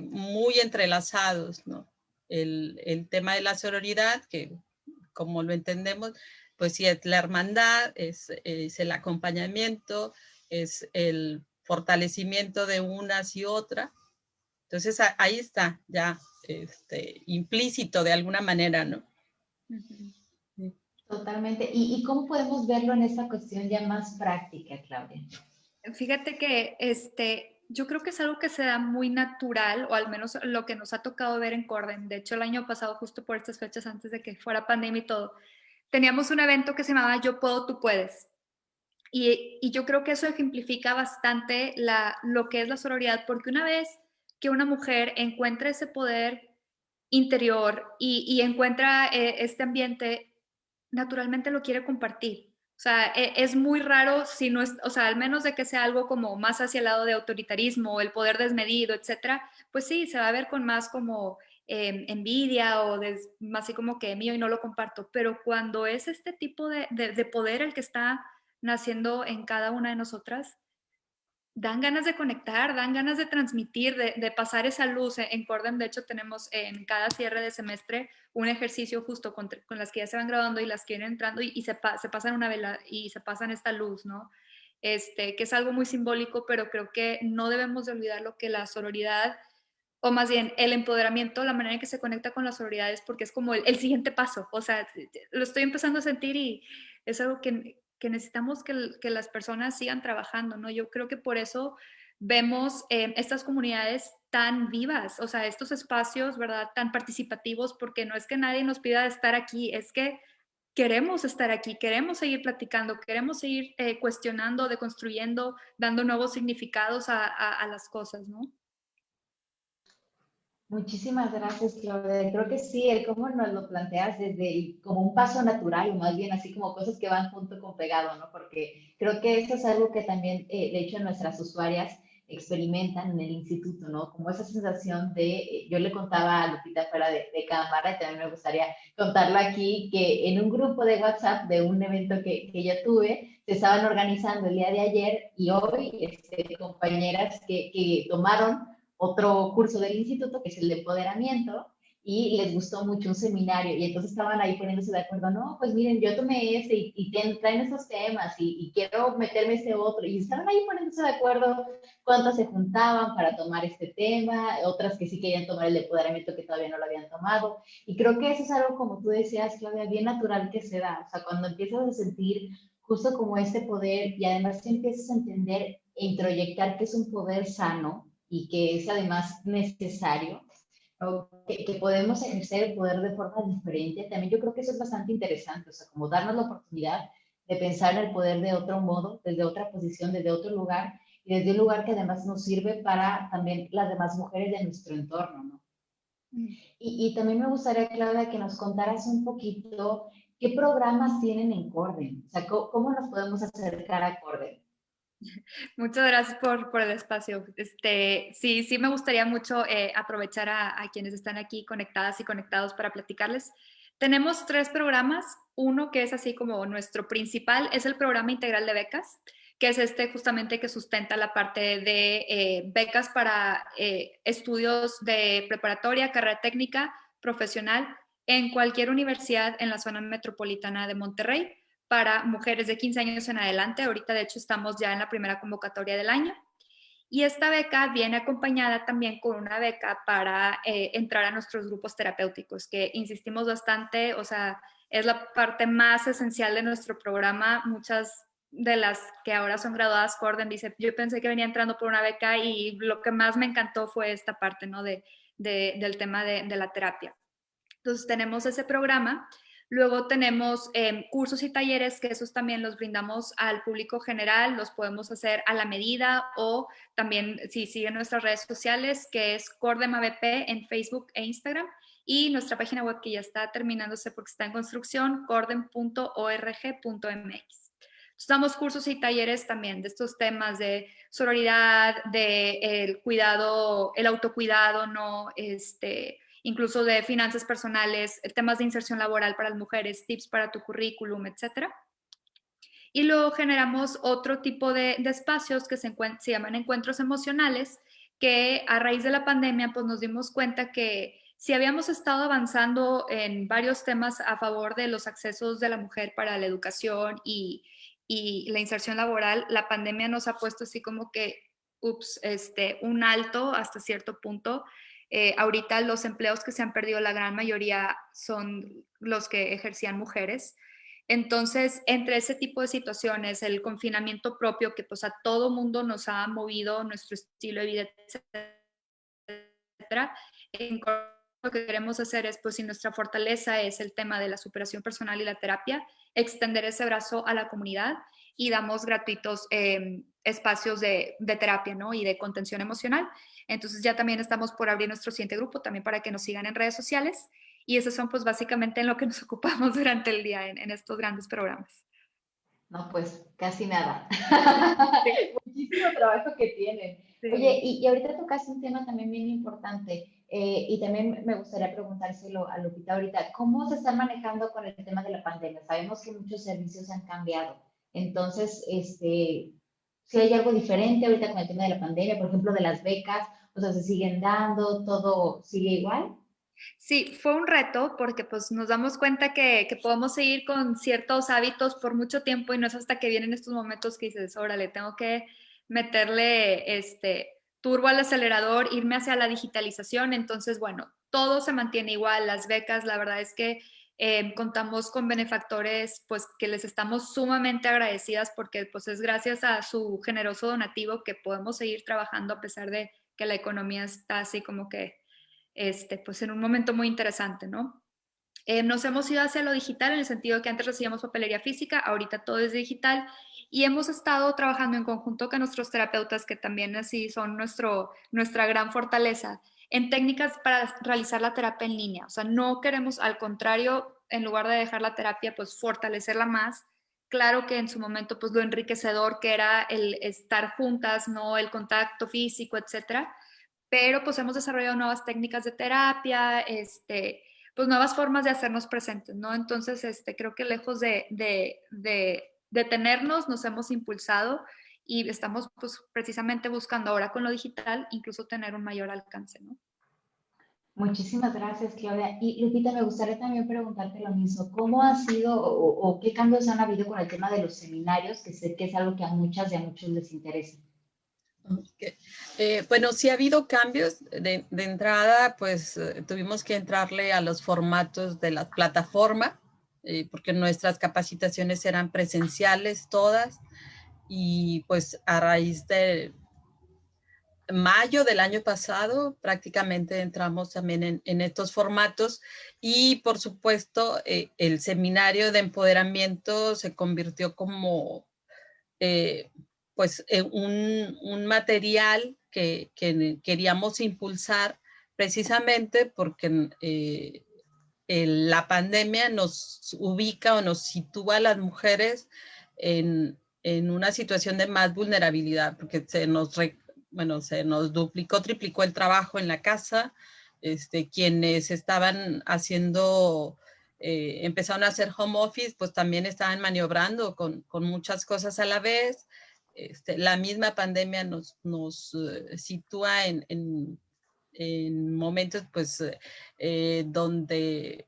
muy entrelazados, ¿no? El tema de la sororidad, que como lo entendemos, pues sí es la hermandad, es el acompañamiento, es el fortalecimiento de unas y otras. Entonces ahí está ya implícito de alguna manera, ¿no? Uh-huh. Totalmente. ¿Y cómo podemos verlo en esta cuestión ya más práctica, Claudia? Fíjate que yo creo que es algo que se da muy natural, o al menos lo que nos ha tocado ver en Corden. De hecho, el año pasado, justo por estas fechas, antes de que fuera pandemia y todo, teníamos un evento que se llamaba Yo Puedo, Tú Puedes. Y yo creo que eso ejemplifica bastante lo que es la sororidad, porque una vez que una mujer encuentra ese poder interior y encuentra este ambiente, naturalmente lo quiere compartir. O sea, es muy raro si no es, o sea, al menos de que sea algo como más hacia el lado de autoritarismo, el poder desmedido, etcétera, pues sí, se va a ver con más como envidia o más así como que mío y no lo comparto. Pero cuando es este tipo de poder el que está naciendo en cada una de nosotras, dan ganas de conectar, dan ganas de transmitir, de pasar esa luz. En Cordem, de hecho, tenemos en cada cierre de semestre un ejercicio justo con las que ya se van graduando y las que vienen entrando y se pasan una vela y se pasan esta luz, ¿no? Que es algo muy simbólico, pero creo que no debemos de olvidar lo que la sororidad, o más bien el empoderamiento, la manera en que se conecta con la sororidad es porque es como el siguiente paso. O sea, lo estoy empezando a sentir y es algo que necesitamos que las personas sigan trabajando, ¿no? Yo creo que por eso vemos estas comunidades tan vivas, o sea, estos espacios, ¿verdad? Tan participativos, porque no es que nadie nos pida estar aquí, es que queremos estar aquí, queremos seguir platicando, queremos seguir cuestionando, deconstruyendo, dando nuevos significados a las cosas, ¿no? Muchísimas gracias, Claudia. Creo que sí, el cómo nos lo planteas desde como un paso natural, o más bien así como cosas que van junto con pegado, ¿no? Porque creo que eso es algo que también, de hecho, nuestras usuarias experimentan en el instituto, ¿no? Como esa sensación de, yo le contaba a Lupita fuera de cámara, y también me gustaría contarlo aquí, que en un grupo de WhatsApp de un evento que yo tuve, se estaban organizando el día de ayer y hoy, compañeras que tomaron otro curso del instituto, que es el de empoderamiento, y les gustó mucho un seminario, y entonces estaban ahí poniéndose de acuerdo, no, pues miren, yo tomé y traen esos temas, y quiero meterme este otro, y estaban ahí poniéndose de acuerdo cuántas se juntaban para tomar este tema, otras que sí querían tomar el de empoderamiento que todavía no lo habían tomado, y creo que eso es algo, como tú decías, Claudia, bien natural que se da, o sea, cuando empiezas a sentir justo como este poder, y además empiezas a entender e introyectar que es un poder sano, y que es además necesario, o que podemos ejercer el poder de forma diferente, también yo creo que eso es bastante interesante, o sea, como darnos la oportunidad de pensar en el poder de otro modo, desde otra posición, desde otro lugar, y y desde un lugar que además nos sirve para también las demás mujeres de nuestro entorno, ¿no? Y también me gustaría, Claudia, que nos contaras un poquito qué programas tienen en Corden, o sea, cómo nos podemos acercar a Corden. Muchas gracias por el espacio. Sí, sí me gustaría mucho aprovechar a quienes están aquí conectadas y conectados para platicarles. Tenemos 3 programas. Uno que es así como nuestro principal es el programa integral de becas, que es justamente que sustenta la parte de becas para estudios de preparatoria, carrera técnica, profesional, en cualquier universidad en la zona metropolitana de Monterrey, para mujeres de 15 años en adelante. Ahorita, de hecho, estamos ya en la primera convocatoria del año. Y esta beca viene acompañada también con una beca para entrar a nuestros grupos terapéuticos, que insistimos bastante, o sea, es la parte más esencial de nuestro programa. Muchas de las que ahora son graduadas Corden dice, yo pensé que venía entrando por una beca y lo que más me encantó fue esta parte, ¿no? Del tema de la terapia. Entonces tenemos ese programa. Luego tenemos cursos y talleres que esos también los brindamos al público general, los podemos hacer a la medida o también si siguen nuestras redes sociales, que es Cordem ABP en Facebook e Instagram, y nuestra página web que ya está terminándose porque está en construcción, cordem.org.mx. Damos cursos y talleres también de estos temas de sororidad, de el cuidado, el autocuidado, ¿no? Incluso de finanzas personales, temas de inserción laboral para las mujeres, tips para tu currículum, etcétera. Y luego generamos otro tipo de espacios que se llaman encuentros emocionales, que a raíz de la pandemia pues nos dimos cuenta que si habíamos estado avanzando en varios temas a favor de los accesos de la mujer para la educación y la inserción laboral, la pandemia nos ha puesto así como que, un alto hasta cierto punto. Ahorita los empleos que se han perdido, la gran mayoría son los que ejercían mujeres. Entonces, entre ese tipo de situaciones, el confinamiento propio que pues a todo mundo nos ha movido nuestro estilo de vida, etcétera, lo que queremos hacer es, pues si nuestra fortaleza es el tema de la superación personal y la terapia, extender ese brazo a la comunidad y damos gratuitos espacios de terapia, ¿no? Y de contención emocional. Entonces ya también estamos por abrir nuestro siguiente grupo también para que nos sigan en redes sociales. Y esos son pues básicamente en lo que nos ocupamos durante el día en estos grandes programas. No, pues casi nada. Muchísimo trabajo que tienen. Sí. Oye, y ahorita tocaste un tema también bien importante, y también me gustaría preguntárselo a Lupita ahorita, ¿cómo se está manejando con el tema de la pandemia? Sabemos que muchos servicios han cambiado, entonces, si hay algo diferente ahorita con el tema de la pandemia, por ejemplo, de las becas, o sea, ¿se siguen dando, todo sigue igual? Sí, fue un reto porque pues nos damos cuenta que podemos seguir con ciertos hábitos por mucho tiempo y no es hasta que vienen estos momentos que dices, órale, tengo que meterle turbo al acelerador, irme hacia la digitalización. Entonces, bueno, todo se mantiene igual. Las becas, la verdad es que contamos con benefactores pues que les estamos sumamente agradecidas porque pues es gracias a su generoso donativo que podemos seguir trabajando a pesar de que la economía está así como que pues en un momento muy interesante, ¿no? Nos hemos ido hacia lo digital en el sentido de que antes recibíamos papelería física, ahorita todo es digital y hemos estado trabajando en conjunto con nuestros terapeutas, que también así son nuestra gran fortaleza, en técnicas para realizar la terapia en línea. O sea, no queremos, al contrario, en lugar de dejar la terapia, pues fortalecerla más. Claro que en su momento, pues lo enriquecedor que era el estar juntas, ¿no? El contacto físico, etcétera, pero pues hemos desarrollado nuevas técnicas de terapia, pues nuevas formas de hacernos presentes, ¿no? Entonces, creo que lejos de detenernos, nos hemos impulsado y estamos pues precisamente buscando ahora con lo digital incluso tener un mayor alcance, ¿no? Muchísimas gracias, Claudia. Y Lupita, me gustaría también preguntarte lo mismo. ¿Cómo ha sido o qué cambios han habido con el tema de los seminarios, que sé que es algo que a muchas y a muchos les interesa? Okay. Bueno, sí ha habido cambios. De entrada, pues tuvimos que entrarle a los formatos de la plataforma, porque nuestras capacitaciones eran presenciales todas, y pues a raíz de mayo del año pasado prácticamente entramos también en estos formatos y por supuesto el seminario de empoderamiento se convirtió como pues un material que queríamos impulsar precisamente porque la pandemia nos ubica o nos sitúa a las mujeres en una situación de más vulnerabilidad, porque se nos duplicó, triplicó el trabajo en la casa. Quienes estaban haciendo, empezaron a hacer home office, pues también estaban maniobrando con muchas cosas a la vez. La misma pandemia nos sitúa en momentos pues donde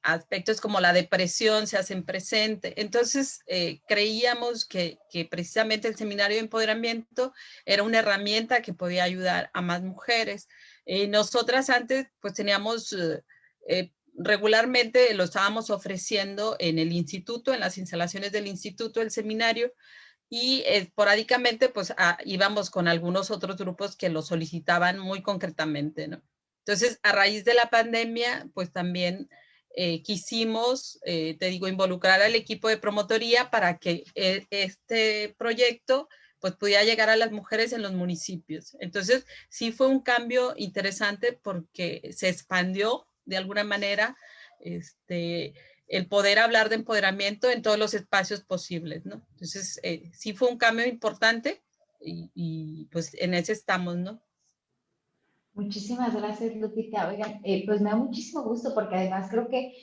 aspectos como la depresión se hacen presente. Entonces, creíamos que precisamente el seminario de empoderamiento era una herramienta que podía ayudar a más mujeres. Nosotras antes pues teníamos, regularmente lo estábamos ofreciendo en el instituto, en las instalaciones del instituto, el seminario, y esporádicamente pues íbamos con algunos otros grupos que lo solicitaban muy concretamente, ¿no? Entonces, a raíz de la pandemia, pues también quisimos, te digo, involucrar al equipo de promotoría para que este proyecto pues pudiera llegar a las mujeres en los municipios. Entonces, sí fue un cambio interesante porque se expandió de alguna manera el poder hablar de empoderamiento en todos los espacios posibles, ¿no? Entonces, sí fue un cambio importante y pues en ese estamos, ¿no? Muchísimas gracias, Lupita. Oigan, pues me da muchísimo gusto porque además creo que,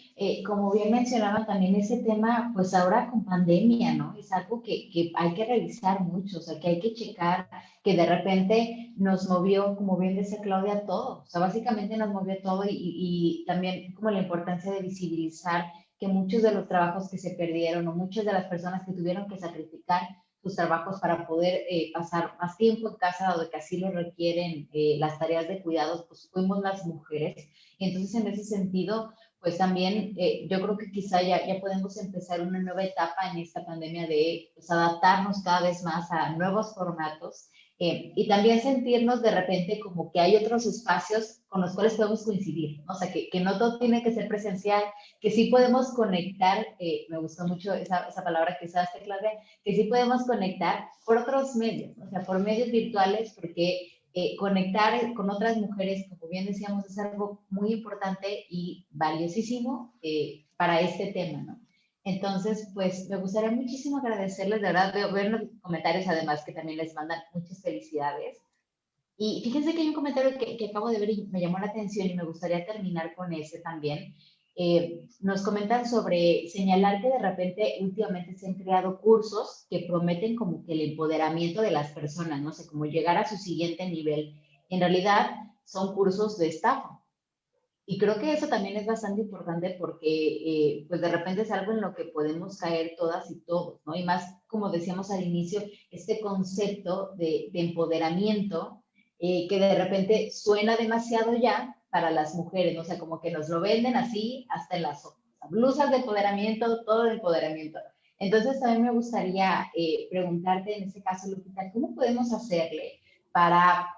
como bien mencionaban también ese tema, pues ahora con pandemia, ¿no? Es algo que hay que revisar mucho, o sea, que hay que checar, que de repente nos movió, como bien decía Claudia, todo. O sea, básicamente nos movió todo y también como la importancia de visibilizar que muchos de los trabajos que se perdieron o muchas de las personas que tuvieron que sacrificar sus trabajos para poder pasar más tiempo en casa, dado que así lo requieren las tareas de cuidados, pues fuimos las mujeres. Y entonces, en ese sentido, pues también yo creo que quizá ya podemos empezar una nueva etapa en esta pandemia de pues, adaptarnos cada vez más a nuevos formatos y también sentirnos de repente como que hay otros espacios con los cuales podemos coincidir, ¿no? O sea, que no todo tiene que ser presencial, que sí podemos conectar, me gustó mucho esa palabra que usaste, Claudia, que sí podemos conectar por otros medios, o sea, por medios virtuales, porque conectar con otras mujeres, como bien decíamos, es algo muy importante y valiosísimo para este tema, ¿no? Entonces, pues me gustaría muchísimo agradecerles, de verdad, veo en los comentarios además que también les mandan muchas felicidades. Y fíjense que hay un comentario que acabo de ver y me llamó la atención y me gustaría terminar con ese también. Nos comentan sobre señalar que de repente últimamente se han creado cursos que prometen como que el empoderamiento de las personas, no sé, como llegar a su siguiente nivel. En realidad son cursos de estafa. Y creo que eso también es bastante importante porque, pues de repente es algo en lo que podemos caer todas y todos, ¿no? Y más, como decíamos al inicio, este concepto de empoderamiento que de repente suena demasiado ya para las mujeres, ¿no? O sea, como que nos lo venden así hasta en las blusas de empoderamiento, todo de empoderamiento. Entonces, también me gustaría preguntarte en ese caso, Lupita, ¿cómo podemos hacerle para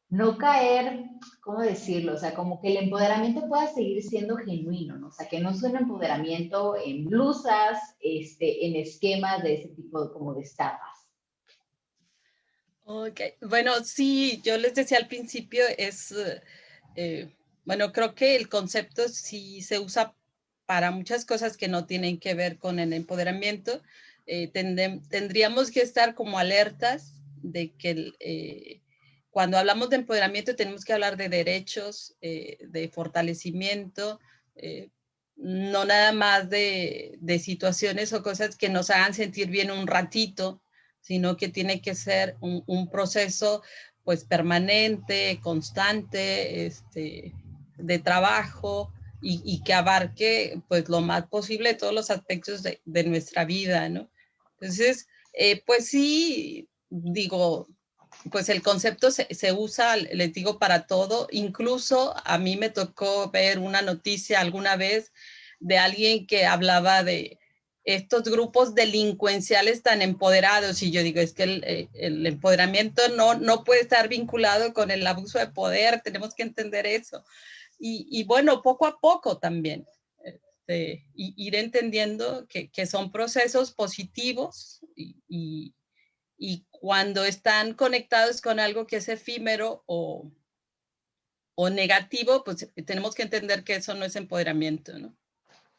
no caer, ¿cómo decirlo? O sea, como que el empoderamiento pueda seguir siendo genuino, ¿no? O sea, que no suene empoderamiento en blusas, en esquemas de ese tipo como de estafas. Ok, bueno, sí, yo les decía al principio, bueno, creo que el concepto sí se usa para muchas cosas que no tienen que ver con el empoderamiento. Tendríamos que estar como alertas de que cuando hablamos de empoderamiento tenemos que hablar de derechos, de fortalecimiento, no nada más de situaciones o cosas que nos hagan sentir bien un ratito, sino que tiene que ser un proceso pues permanente, constante, de trabajo y que abarque pues lo más posible todos los aspectos de nuestra vida, ¿no? Entonces, pues sí, digo, pues el concepto se usa, les digo, para todo. Incluso a mí me tocó ver una noticia alguna vez de alguien que hablaba de estos grupos delincuenciales tan empoderados y yo digo, es que el empoderamiento no puede estar vinculado con el abuso de poder, tenemos que entender eso. Y bueno, poco a poco también, ir entendiendo que son procesos positivos y cuando están conectados con algo que es efímero o negativo, pues tenemos que entender que eso no es empoderamiento, ¿no?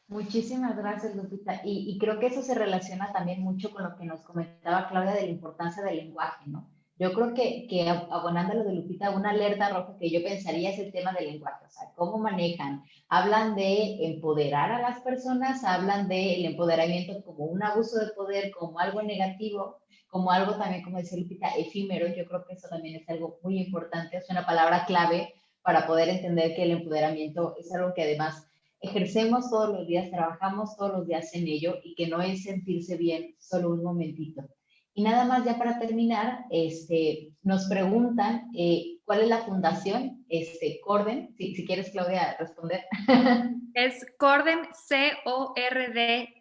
Muchísimas gracias, Lupita. Y creo que eso se relaciona también mucho con lo que nos comentaba Claudia de la importancia del lenguaje, ¿no? Yo creo que abonando a lo de Lupita, una alerta roja que yo pensaría es el tema del lenguaje, o sea, cómo manejan. Hablan de empoderar a las personas, hablan del empoderamiento como un abuso de poder, como algo negativo, como algo también, como decía Lupita, efímero. Yo creo que eso también es algo muy importante, es una palabra clave para poder entender que el empoderamiento es algo que además ejercemos todos los días, trabajamos todos los días en ello y que no es sentirse bien solo un momentito. Y nada más ya para terminar, nos preguntan cuál es la fundación, Cordem, si quieres Claudia responder. Es Cordem, C-O-R-D-E-M,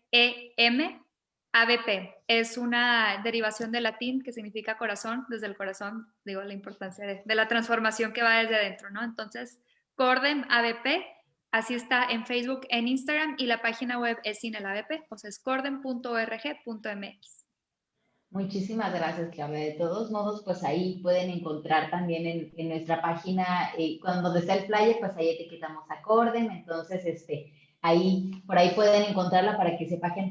ABP. Es una derivación del latín que significa corazón, desde el corazón, digo, la importancia de la transformación que va desde adentro, ¿no? Entonces, Cordem, ABP, así está en Facebook, en Instagram, y la página web es sin el ABP, o sea, es cordem.org.mx. Muchísimas gracias, Claudia. De todos modos, pues ahí pueden encontrar también en nuestra página, donde está el flyer, pues ahí etiquetamos a Cordem, entonces ahí, por ahí pueden encontrarla para que se pasen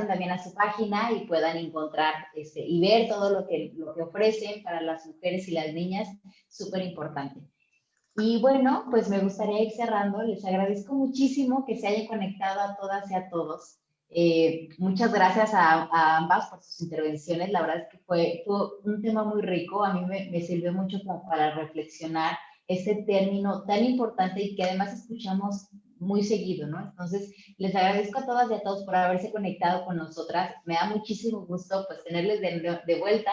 también a su página y puedan encontrar y ver todo lo que ofrecen para las mujeres y las niñas, súper importante. Y bueno, pues me gustaría ir cerrando. Les agradezco muchísimo que se hayan conectado a todas y a todos. Muchas gracias a ambas por sus intervenciones. La verdad es que fue un tema muy rico. A mí me sirvió mucho como para reflexionar este término tan importante y que además escuchamos muy seguido, ¿no? Entonces, les agradezco a todas y a todos por haberse conectado con nosotras. Me da muchísimo gusto pues tenerles de vuelta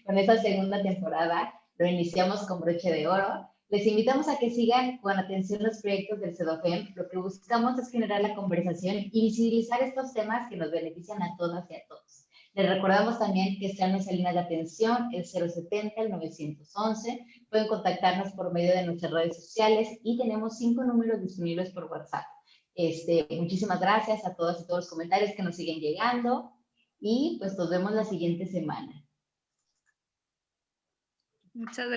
con esta segunda temporada. Lo iniciamos con broche de oro. Les invitamos a que sigan con atención los proyectos del CEDOFEM. Lo que buscamos es generar la conversación y visibilizar estos temas que nos benefician a todas y a todos. Les recordamos también que están nuestras líneas de atención, el 070, el 911. Pueden contactarnos por medio de nuestras redes sociales y tenemos 5 números disponibles por WhatsApp. Muchísimas gracias a todas y todos los comentarios que nos siguen llegando y pues nos vemos la siguiente semana. Muchas gracias.